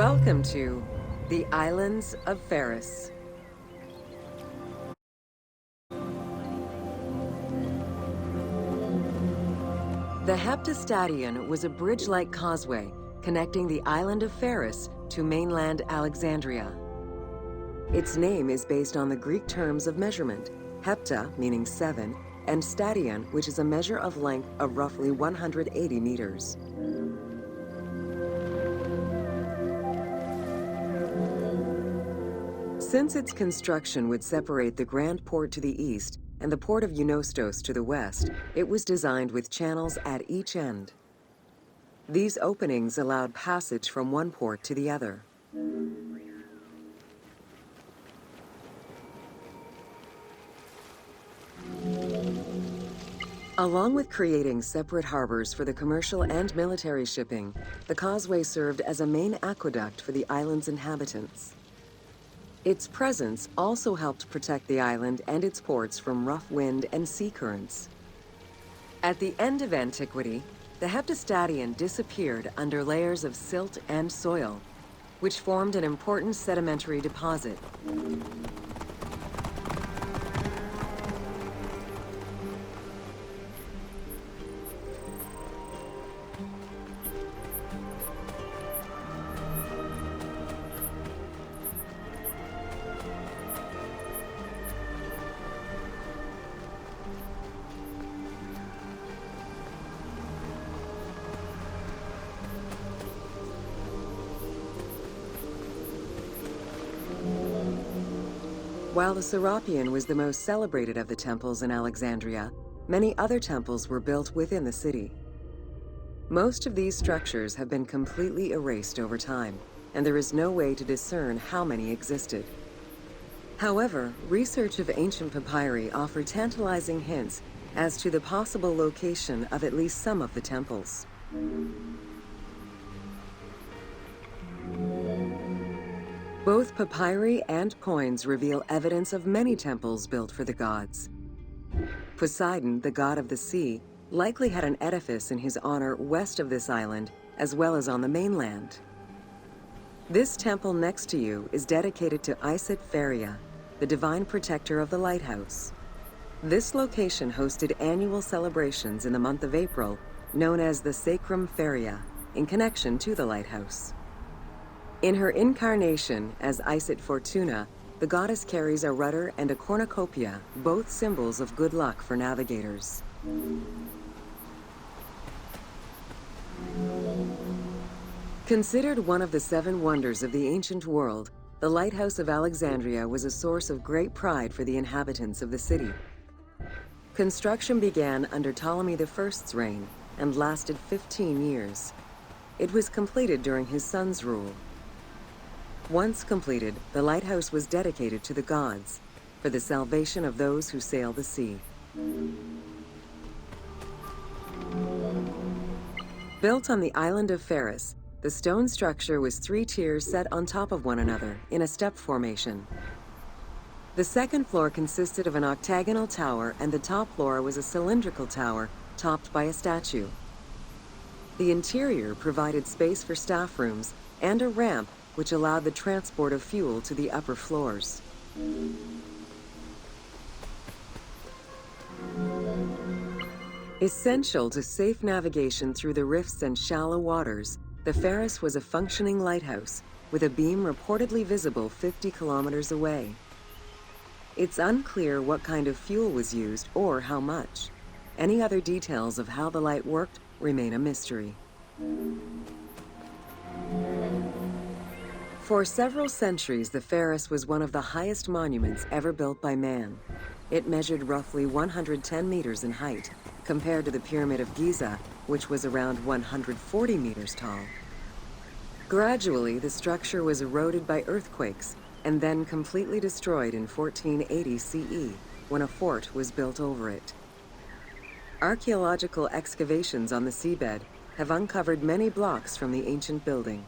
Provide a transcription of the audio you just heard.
Welcome to the Islands of Pharos. The Heptastadion was a bridge-like causeway connecting the island of Pharos to mainland Alexandria. Its name is based on the Greek terms of measurement, hepta, meaning 7, and stadion, which is a measure of length of roughly 180 meters. Since its construction would separate the Grand Port to the east and the port of Eunostos to the west, it was designed with channels at each end. These openings allowed passage from one port to the other. Along with creating separate harbors for the commercial and military shipping, the causeway served as a main aqueduct for the island's inhabitants. Its presence also helped protect the island and its ports from rough wind and sea currents. At the end of antiquity, the Heptastadion disappeared under layers of silt and soil, which formed an important sedimentary deposit. While the Serapeum was the most celebrated of the temples in Alexandria, many other temples were built within the city. Most of these structures have been completely erased over time, and there is no way to discern how many existed. However, research of ancient papyri offer tantalizing hints as to the possible location of at least some of the temples. Both papyri and coins reveal evidence of many temples built for the gods. Poseidon, the god of the sea, likely had an edifice in his honor west of this island, as well as on the mainland. This temple next to you is dedicated to Isis Pharia, the divine protector of the lighthouse. This location hosted annual celebrations in the month of April, known as the Sacrum Pharia, in connection to the lighthouse. In her incarnation as Isis Fortuna, the goddess carries a rudder and a cornucopia, both symbols of good luck for navigators. Considered one of the 7 wonders of the ancient world, the Lighthouse of Alexandria was a source of great pride for the inhabitants of the city. Construction began under Ptolemy I's reign and lasted 15 years. It was completed during his son's rule. Once completed, the lighthouse was dedicated to the gods for the salvation of those who sail the sea. Built on the island of Pharos, the stone structure was 3 tiers set on top of one another in a step formation. The second floor consisted of an octagonal tower, and the top floor was a cylindrical tower topped by a statue. The interior provided space for staff rooms and a ramp which allowed the transport of fuel to the upper floors. Essential to safe navigation through the rifts and shallow waters, the Pharos was a functioning lighthouse with a beam reportedly visible 50 kilometers away. It's unclear what kind of fuel was used or how much. Any other details of how the light worked remain a mystery. For several centuries, the Pharos was one of the highest monuments ever built by man. It measured roughly 110 meters in height, compared to the Pyramid of Giza, which was around 140 meters tall. Gradually, the structure was eroded by earthquakes and then completely destroyed in 1480 CE, when a fort was built over it. Archaeological excavations on the seabed have uncovered many blocks from the ancient building.